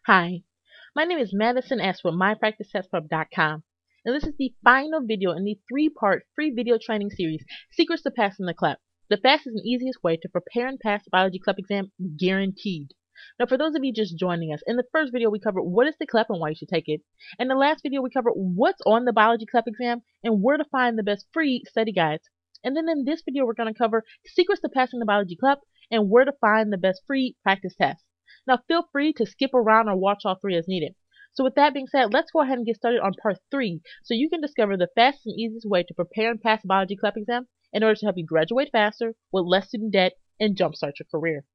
Hi, my name is Madison S. with MyPracticeTestPrep.com, and this is the final video in the three-part free video training series, Secrets to Passing the CLEP, the fastest and easiest way to prepare and pass the biology CLEP exam, guaranteed. Now, for those of you just joining us, in the first video we covered what is the CLEP and why you should take it. In the last video we covered what's on the biology CLEP exam and where to find the best free study guides. And then in this video we're going to cover secrets to passing the biology CLEP and where to find the best free practice tests. Now, feel free to skip around or watch all three as needed. So with that being said, let's go ahead and get started on part 3 so you can discover the fastest and easiest way to prepare and pass the biology CLEP exam in order to help you graduate faster with less student debt and jumpstart your career.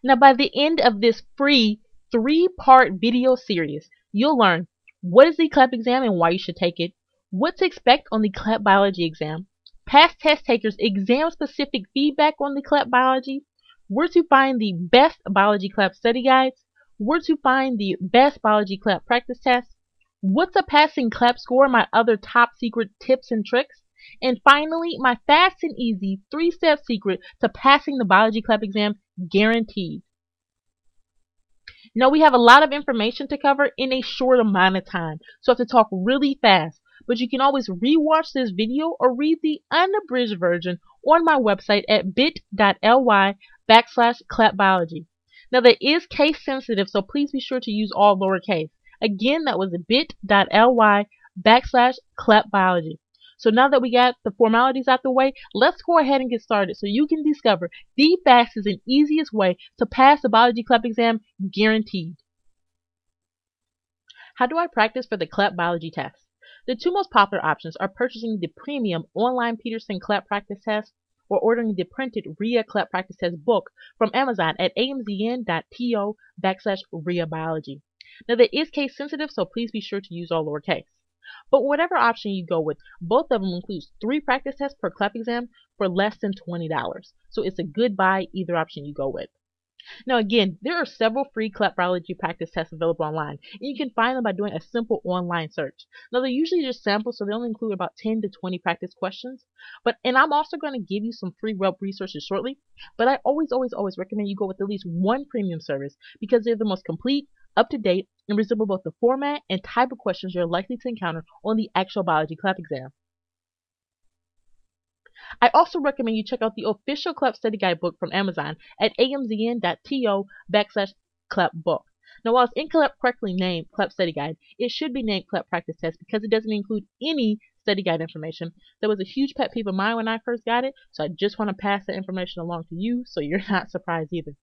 Now, by the end of this free 3-part video series, you'll learn what is the CLEP exam and why you should take it, what to expect on the CLEP biology exam, past test takers' exam-specific feedback on the CLEP biology, where to find the best biology CLEP study guides, where to find the best biology CLEP practice tests, what's a passing CLEP score, my other top secret tips and tricks, and finally, my fast and easy 3-step secret to passing the biology CLEP exam, guaranteed. Now, we have a lot of information to cover in a short amount of time, so I have to talk really fast. But you can always rewatch this video or read the unabridged version on my website at bit.ly/CLEPbiology. Now, that is case sensitive, so please be sure to use all lowercase. Again, that was bit.ly/CLEPbiology. So now that we got the formalities out the way, let's go ahead and get started so you can discover the fastest and easiest way to pass the biology CLEP exam, guaranteed. How do I practice for the CLEP biology test? The two most popular options are purchasing the premium online Peterson CLEP practice test or ordering the printed RIA CLEP practice test book from Amazon at amzn.to/RIA-biology. Now, that is case sensitive, so please be sure to use all lowercase. But whatever option you go with, both of them includes 3 practice tests per CLEP exam for less than $20. So it's a good buy either option you go with. Now, again, there are several free CLEP biology practice tests available online, and you can find them by doing a simple online search. Now, they're usually just samples, so they only include about 10 to 20 practice questions. And I'm also going to give you some free web resources shortly, but I always recommend you go with at least one premium service because they're the most complete, up-to-date, and resemble both the format and type of questions you're likely to encounter on the actual biology CLEP exam. I also recommend you check out the official CLEP study guide book from Amazon at amzn.to/CLEP-book. Now, while it's incorrectly named CLEP study guide, it should be named CLEP practice test because it doesn't include any study guide information. That was a huge pet peeve of mine when I first got it, so I just want to pass that information along to you so you're not surprised either.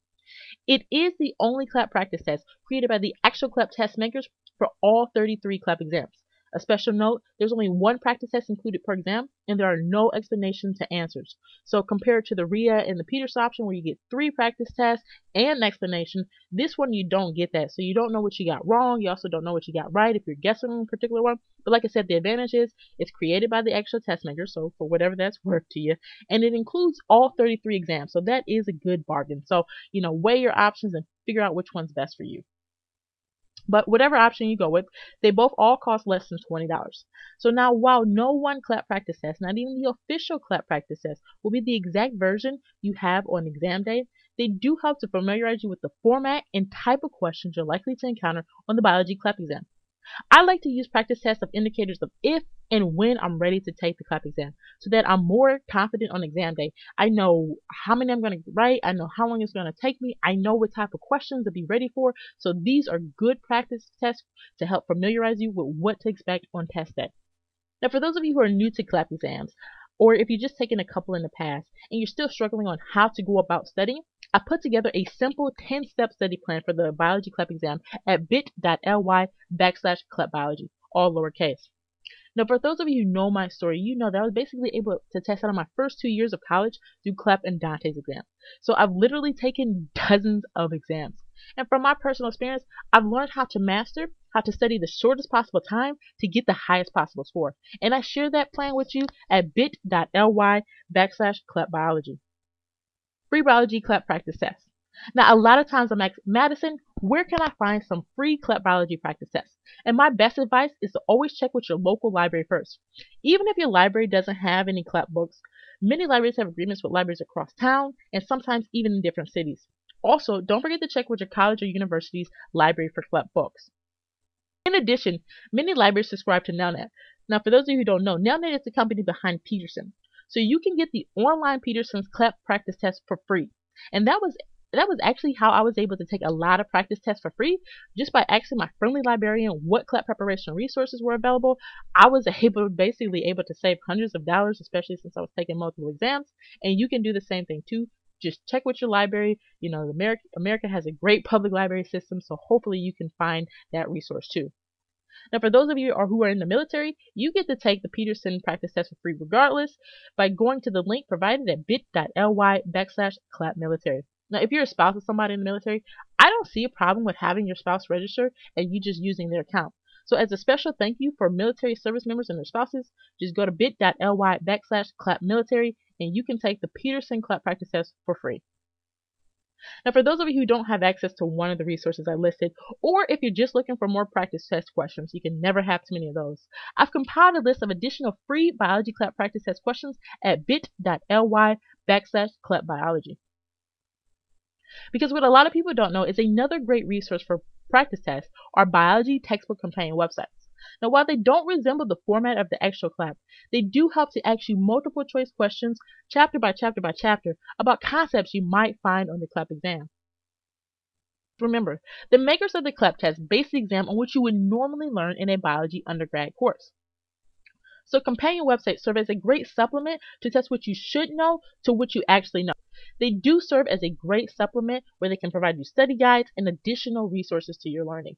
It is the only CLEP practice test created by the actual CLEP test makers for all 33 CLEP exams. A special note, there's only one practice test included per exam, and there are no explanations to answers. So compared to the RIA and the Peters option where you get 3 practice tests and an explanation, this one you don't get that. So you don't know what you got wrong. You also don't know what you got right if you're guessing on a particular one. But like I said, the advantage is it's created by the actual test maker, so for whatever that's worth to you. And it includes all 33 exams, so that is a good bargain. So, weigh your options and figure out which one's best for you. But whatever option you go with, they both all cost less than $20. So now, while no one CLEP practice test, not even the official CLEP practice test, will be the exact version you have on exam day, they do help to familiarize you with the format and type of questions you're likely to encounter on the biology CLEP exam. I like to use practice tests of indicators of if and when I'm ready to take the CLEP exam so that I'm more confident on exam day. I know how many I'm going to write. I know how long it's going to take me. I know what type of questions to be ready for. So these are good practice tests to help familiarize you with what to expect on test day. Now, for those of you who are new to CLEP exams, or if you've just taken a couple in the past and you're still struggling on how to go about studying, I put together a simple 10-step study plan for the biology CLEP exam at bit.ly/CLEPbiology, all lowercase. Now, for those of you who know my story, you know that I was basically able to test out of my first 2 years of college through CLEP and Dante's exam. So I've literally taken dozens of exams. And from my personal experience, I've learned how to master how to study the shortest possible time to get the highest possible score. And I share that plan with you at bit.ly/CLEPbiology. Free biology CLEP practice test. Now, a lot of times I'm asked, Madison, where can I find some free CLEP biology practice tests? And my best advice is to always check with your local library first. Even if your library doesn't have any CLEP books, many libraries have agreements with libraries across town and sometimes even in different cities. Also, don't forget to check with your college or university's library for CLEP books. In addition, many libraries subscribe to Nelnet. Now, for those of you who don't know, Nelnet is the company behind Peterson. So you can get the online Peterson's CLEP practice test for free. And that was actually how I was able to take a lot of practice tests for free. Just by asking my friendly librarian what CLEP preparation resources were available, I was basically able to save hundreds of dollars, especially since I was taking multiple exams. And you can do the same thing too. Just check with your library. You know, America has a great public library system, so hopefully you can find that resource too. Now, for those of you who are in the military, you get to take the Peterson practice test for free regardless by going to the link provided at bit.ly/CLEP military. Now, if you're a spouse of somebody in the military, I don't see a problem with having your spouse register and you just using their account. So as a special thank you for military service members and their spouses, just go to bit.ly/CLEP military and you can take the Peterson CLEP practice test for free. Now, for those of you who don't have access to one of the resources I listed, or if you're just looking for more practice test questions, you can never have too many of those. I've compiled a list of additional free biology CLEP practice test questions at bit.ly/CLEP biology. Because what a lot of people don't know is another great resource for practice tests are biology textbook companion websites. Now, while they don't resemble the format of the actual CLEP, they do help to ask you multiple choice questions, chapter by chapter by chapter, about concepts you might find on the CLEP exam. Remember, the makers of the CLEP test base the exam on what you would normally learn in a biology undergrad course. So companion websites serve as a great supplement to test what you should know to what you actually know. They do serve as a great supplement where they can provide you study guides and additional resources to your learning.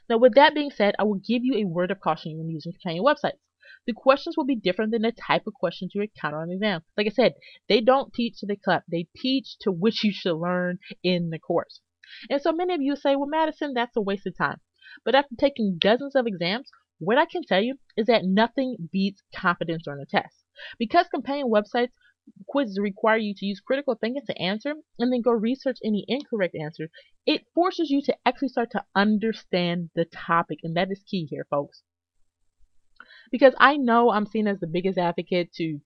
Now, with that being said, I will give you a word of caution when using companion websites. The questions will be different than the type of questions you encounter on the exam. Like I said, they don't teach to the CLEP. They teach to what you should learn in the course. And so many of you say, well, Madison, that's a waste of time. But after taking dozens of exams, what I can tell you is that nothing beats confidence on a test. Because companion websites quizzes require you to use critical thinking to answer and then go research any incorrect answer, it forces you to actually start to understand the topic, and that is key here, folks. Because I know I'm seen as the biggest advocate to,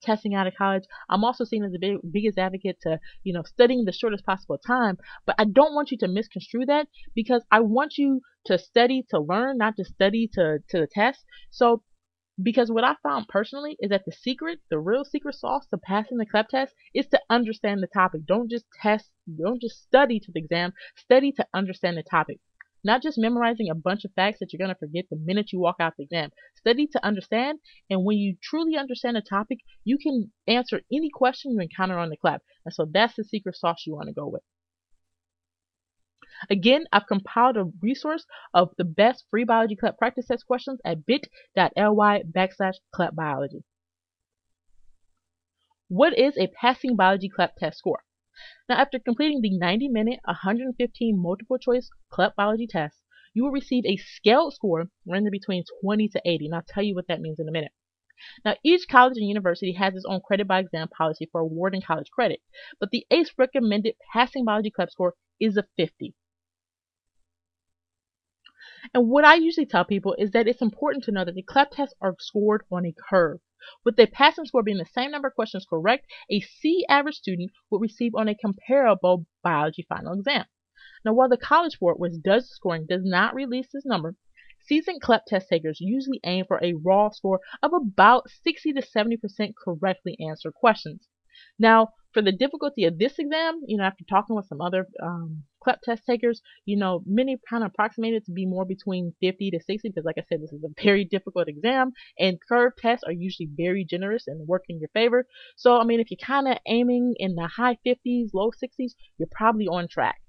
testing out of college. I'm also seen as the biggest advocate to, studying the shortest possible time. But I don't want you to misconstrue that because I want you to study to learn, not to study to the test. So because what I found personally is that the real secret sauce to passing the CLEP test is to understand the topic. Don't just study to the exam, study to understand the topic. Not just memorizing a bunch of facts that you're going to forget the minute you walk out the exam. Study to understand, and when you truly understand the topic, you can answer any question you encounter on the CLEP. And so that's the secret sauce you want to go with. Again, I've compiled a resource of the best free biology CLEP practice test questions at bit.ly/CLEP biology. What is a passing biology CLEP test score? Now, after completing the 90-minute, 115 multiple choice CLEP biology test, you will receive a scaled score ranging between 20 to 80, and I'll tell you what that means in a minute. Now, each college and university has its own credit by exam policy for awarding college credit, but the ACE recommended passing biology CLEP score is a 50. And what I usually tell people is that it's important to know that the CLEP tests are scored on a curve. With the passing score being the same number of questions correct, a C average student would receive on a comparable biology final exam. Now, while the College Board, which does scoring, does not release this number, seasoned CLEP test takers usually aim for a raw score of about 60 to 70% correctly answered questions. Now, for the difficulty of this exam, after talking with some other CLEP test takers, many kind of approximated to be more between 50 to 60 because, like I said, this is a very difficult exam, and curve tests are usually very generous and work in your favor. So, if you're kind of aiming in the high 50s, low 60s, you're probably on track.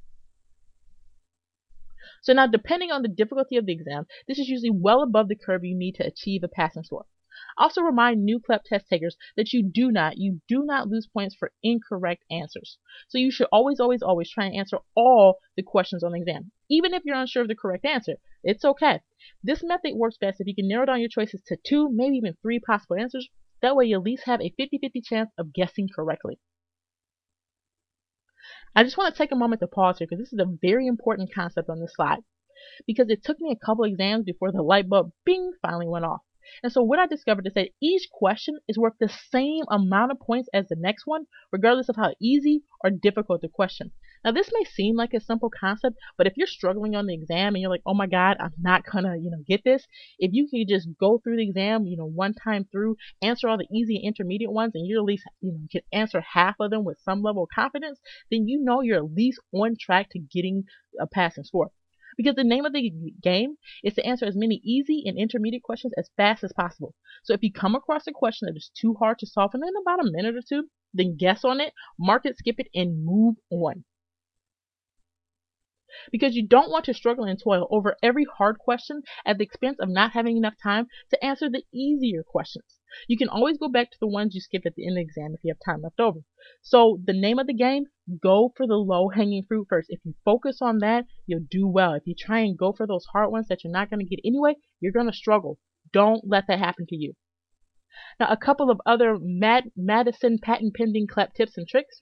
So now, depending on the difficulty of the exam, this is usually well above the curve you need to achieve a passing score. Also remind new CLEP test takers that you do not lose points for incorrect answers. So you should always try and answer all the questions on the exam. Even if you're unsure of the correct answer, it's okay. This method works best if you can narrow down your choices to 2, maybe even 3 possible answers. That way you at least have a 50-50 chance of guessing correctly. I just want to take a moment to pause here because this is a very important concept on this slide. Because it took me a couple exams before the light bulb, bing, finally went off. And so what I discovered is that each question is worth the same amount of points as the next one, regardless of how easy or difficult the question. Now this may seem like a simple concept, but if you're struggling on the exam and you're like, oh my God, I'm not gonna, get this, if you can just go through the exam, one time through, answer all the easy and intermediate ones, and you at least, can answer half of them with some level of confidence, then you're at least on track to getting a passing score. Because the name of the game is to answer as many easy and intermediate questions as fast as possible. So if you come across a question that is too hard to solve in about a minute or two, then guess on it, mark it, skip it, and move on. Because you don't want to struggle and toil over every hard question at the expense of not having enough time to answer the easier questions. You can always go back to the ones you skipped at the end of the exam if you have time left over. So the name of the game, go for the low-hanging fruit first. If you focus on that, you'll do well. If you try and go for those hard ones that you're not going to get anyway, you're going to struggle. Don't let that happen to you. Now, a couple of other Madison patent pending CLEP tips and tricks.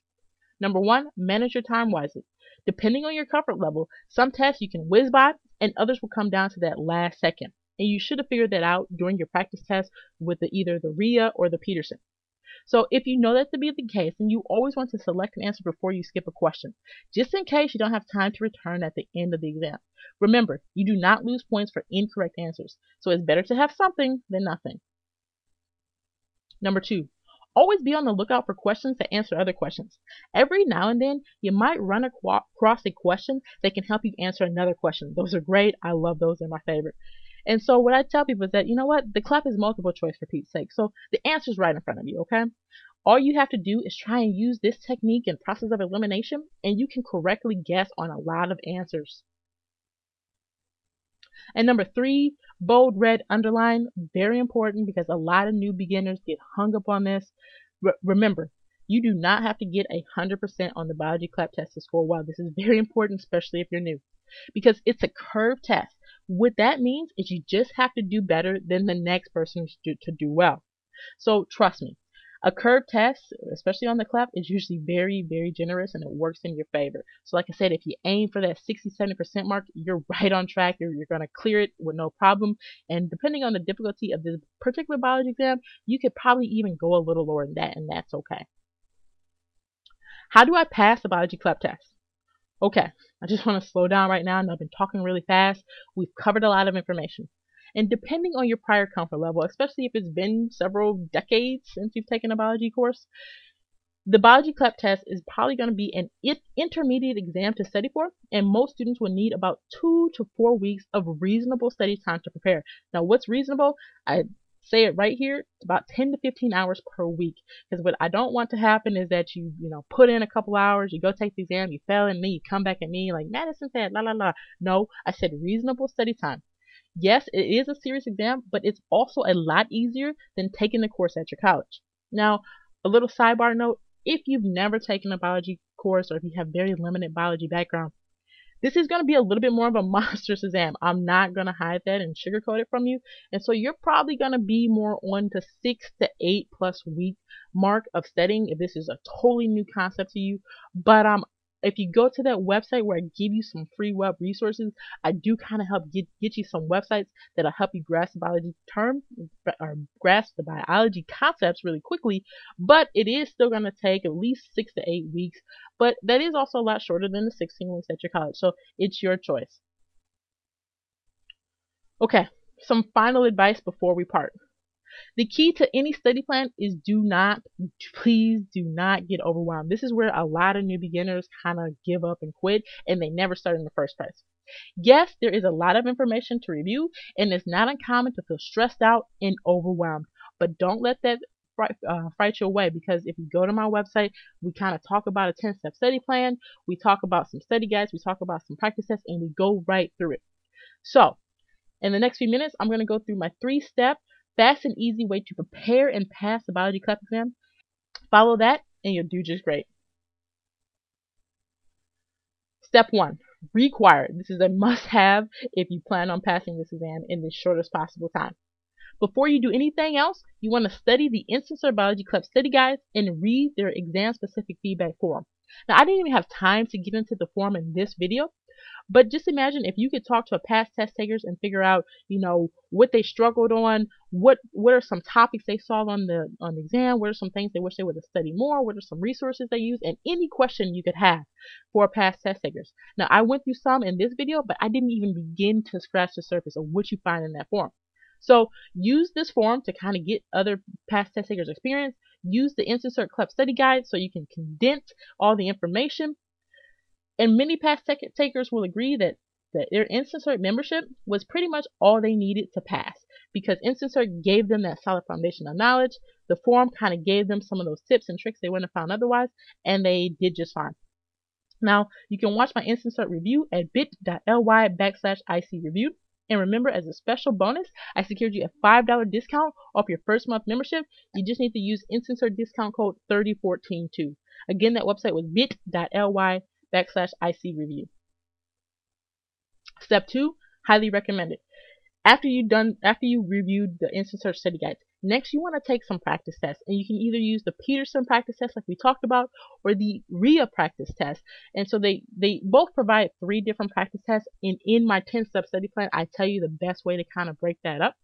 Number one, manage your time wisely. Depending on your comfort level, some tests you can whiz by and others will come down to that last second. And you should have figured that out during your practice test with either the RIA or the Peterson. So if you know that to be the case, then you always want to select an answer before you skip a question, just in case you don't have time to return at the end of the exam. Remember, you do not lose points for incorrect answers, so it's better to have something than nothing. Number two, always be on the lookout for questions that answer other questions. Every now and then, you might run across a question that can help you answer another question. Those are great. I love those. They're my favorite. And so what I tell people is that, the CLEP is multiple choice for Pete's sake. So the answer's right in front of you, okay? All you have to do is try and use this technique and process of elimination, and you can correctly guess on a lot of answers. And number three, bold, red, underline, very important because a lot of new beginners get hung up on this. Remember, you do not have to get 100% on the biology CLEP test to score well. This is very important, especially if you're new, because it's a curved test. What that means is you just have to do better than the next person to do well. So trust me, a curved test, especially on the CLEP, is usually very, very generous and it works in your favor. So like I said, if you aim for that 60-70% mark, you're right on track. You're going to clear it with no problem. And depending on the difficulty of this particular biology exam, you could probably even go a little lower than that, and that's okay. How do I pass the biology CLEP test? Okay, I just want to slow down right now, and I've been talking really fast. We've covered a lot of information. And depending on your prior comfort level, especially if it's been several decades since you've taken a biology course, the biology CLEP test is probably going to be an intermediate exam to study for, and most students will need about 2 to 4 weeks of reasonable study time to prepare. Now, what's reasonable? I say it right here, it's about 10 to 15 hours per week. Because what I don't want to happen is that you put in a couple hours, you go take the exam, you fail, and then you come back at me like, Madison said, la la la. No, I said reasonable study time. Yes, it is a serious exam, but it's also a lot easier than taking the course at your college. Now, a little sidebar note, if you've never taken a biology course or if you have very limited biology background, this is going to be a little bit more of a monstrous exam. I'm not going to hide that and sugarcoat it from you. And so you're probably going to be more on the 6 to 8+ week mark of studying if this is a totally new concept to you. But if you go to that website where I give you some free web resources, I do kind of help get you some websites that'll help you grasp the biology term or grasp the biology concepts really quickly. But it is still going to take at least 6 to 8 weeks. But that is also a lot shorter than the 16 weeks at your college. So it's your choice. Okay, some final advice before we part. The key to any study plan is please do not get overwhelmed. This is where a lot of new beginners kind of give up and quit, and they never start in the first place. Yes, there is a lot of information to review, and it's not uncommon to feel stressed out and overwhelmed. But don't let that fright you away, because if you go to my website, we kind of talk about a 10-step study plan, we talk about some study guides, we talk about some practice tests, and we go right through it. So, in the next few minutes, I'm going to go through my 3-step fast and easy way to prepare and pass the biology CLEP exam. Follow that and you'll do just great. Step 1, required. This is a must-have if you plan on passing this exam in the shortest possible time. Before you do anything else, you want to study the Instance Biology CLEP study guides and read their exam-specific feedback form. Now, I didn't even have time to get into the form in this video, But just imagine if you could talk to a past test takers and figure out, what they struggled on, what are some topics they saw on the exam, what are some things they wish they would have studied more, what are some resources they use, and any question you could have for past test takers. Now, I went through some in this video, but I didn't even begin to scratch the surface of what you find in that forum. So use this forum to kind of get other past test takers experience. Use the Instant Cert CLEP study guide so you can condense all the information. And many past takers will agree that their Instant Cert membership was pretty much all they needed to pass, because Instant Cert gave them that solid foundation of knowledge. The forum kind of gave them some of those tips and tricks they wouldn't have found otherwise, and they did just fine. Now, you can watch my Instant Cert review at bit.ly/IC review. And remember, as a special bonus, I secured you a $5 discount off your first month membership. You just need to use Instant Cert discount code 3014-2. Again, that website was bit.ly/IC review. Step 2, highly recommended. After you reviewed the Instant Cert study guides, next you want to take some practice tests, and you can either use the Peterson practice test like we talked about, or the RIA practice test. And so they both provide 3 different practice tests, and in my 10-step study plan I tell you the best way to kind of break that up,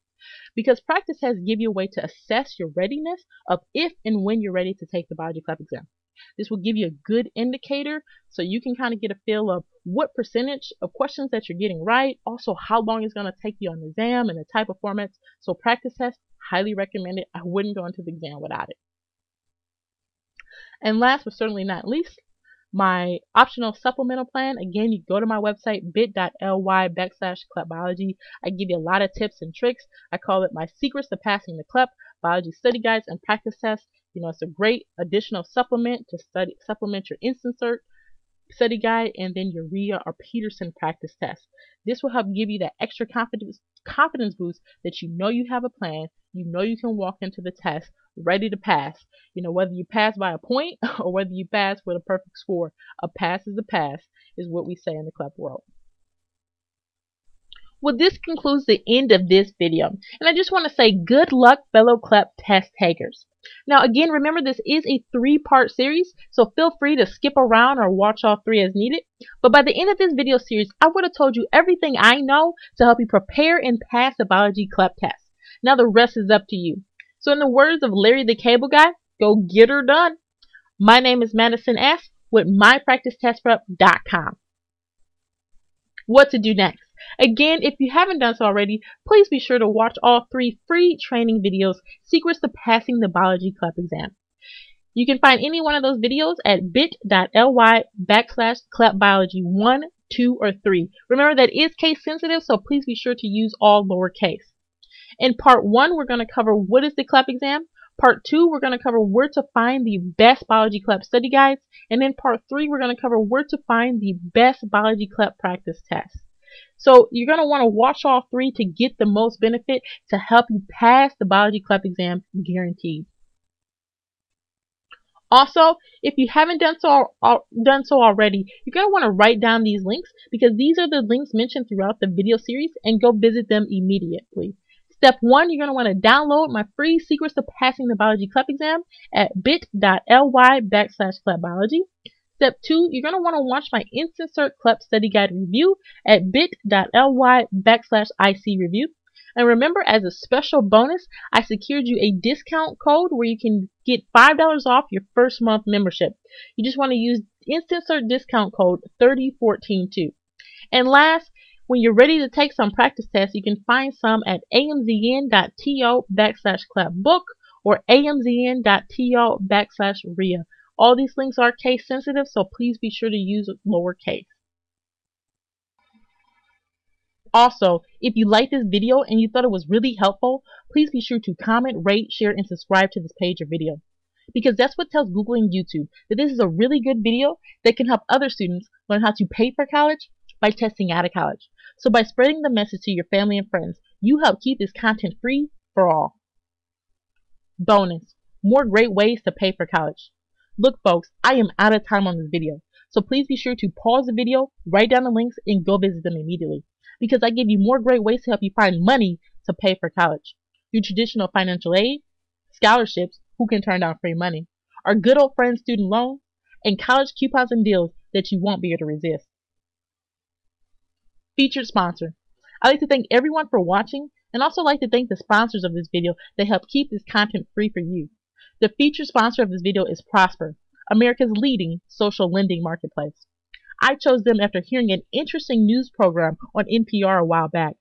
because practice tests give you a way to assess your readiness of if and when you're ready to take the biology CLEP exam. This will give you a good indicator so you can kind of get a feel of what percentage of questions that you're getting right, also how long it's going to take you on the exam and the type of formats. So practice test, highly recommended. I wouldn't go into the exam without it. And last but certainly not least, my optional supplemental plan. Again, you go to my website, bit.ly/CLEP biology. I give you a lot of tips and tricks. I call it my secrets to passing the CLEP, biology study guides and practice tests. It's a great additional supplement to supplement your Instant Cert study guide and then your RIA or Peterson practice test. This will help give you that extra confidence boost that you have a plan, you can walk into the test ready to pass. Whether you pass by a point or whether you pass with a perfect score, a pass is a pass, is what we say in the CLEP world. Well, this concludes the end of this video, and I just want to say good luck, fellow CLEP test takers. Now, again, remember this is a 3-part series, so feel free to skip around or watch all 3 as needed. But by the end of this video series, I would have told you everything I know to help you prepare and pass the biology CLEP test. Now the rest is up to you. So in the words of Larry the Cable Guy, go get her done. My name is Madison S. with mypracticetestprep.com. What to do next? Again, if you haven't done so already, please be sure to watch all 3 free training videos, Secrets to Passing the Biology CLEP Exam. You can find any one of those videos at bit.ly/CLEP biology 1, 2, or 3. Remember, that is case sensitive, so please be sure to use all lowercase. In part 1, we're going to cover what is the CLEP exam. Part 2, we're going to cover where to find the best biology CLEP study guides. And in part 3, we're going to cover where to find the best biology CLEP practice test. So you're going to want to watch all 3 to get the most benefit to help you pass the biology CLEP exam, guaranteed. Also, if you haven't done so already, you're going to want to write down these links, because these are the links mentioned throughout the video series, and go visit them immediately. Step 1, you're going to want to download my free Secrets to Passing the Biology CLEP Exam at bit.ly/CLEP biology. Step 2, you're going to want to watch my Instant Cert CLEP study guide review at bit.ly/IC review. And remember, as a special bonus, I secured you a discount code where you can get $5 off your first month membership. You just want to use Instant Cert discount code 3014-2. And last, when you're ready to take some practice tests, you can find some at amzn.to/CLEP book or amzn.to/RIA. All these links are case sensitive, so please be sure to use lowercase. Also, if you liked this video and you thought it was really helpful, please be sure to comment, rate, share, and subscribe to this page or video, because that's what tells Google and YouTube that this is a really good video that can help other students learn how to pay for college by testing out of college. So by spreading the message to your family and friends, you help keep this content free for all. Bonus: more great ways to pay for college. Look, folks, I am out of time on this video, so please be sure to pause the video, write down the links, and go visit them immediately, because I give you more great ways to help you find money to pay for college. Your traditional financial aid, scholarships, who can turn down free money, our good old friend student loans, and college coupons and deals that you won't be able to resist. Featured sponsor. I'd like to thank everyone for watching and also like to thank the sponsors of this video that help keep this content free for you. The featured sponsor of this video is Prosper, America's leading social lending marketplace. I chose them after hearing an interesting news program on NPR a while back,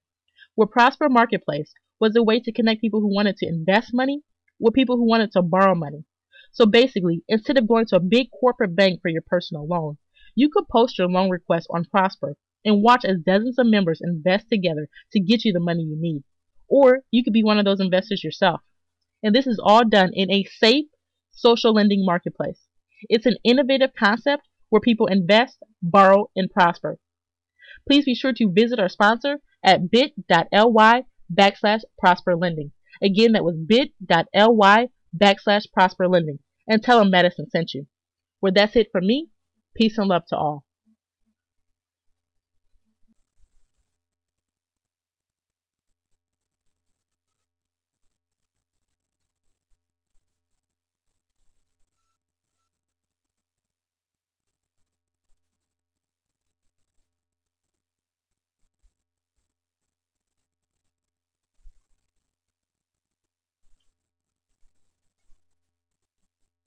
where Prosper Marketplace was a way to connect people who wanted to invest money with people who wanted to borrow money. So basically, instead of going to a big corporate bank for your personal loan, you could post your loan request on Prosper and watch as dozens of members invest together to get you the money you need. Or you could be one of those investors yourself. And this is all done in a safe social lending marketplace. It's an innovative concept where people invest, borrow, and prosper. Please be sure to visit our sponsor at bit.ly/prosperlending. Again, that was bit.ly/prosperlending. And tell them Madison sent you. Well, that's it from me. Peace and love to all.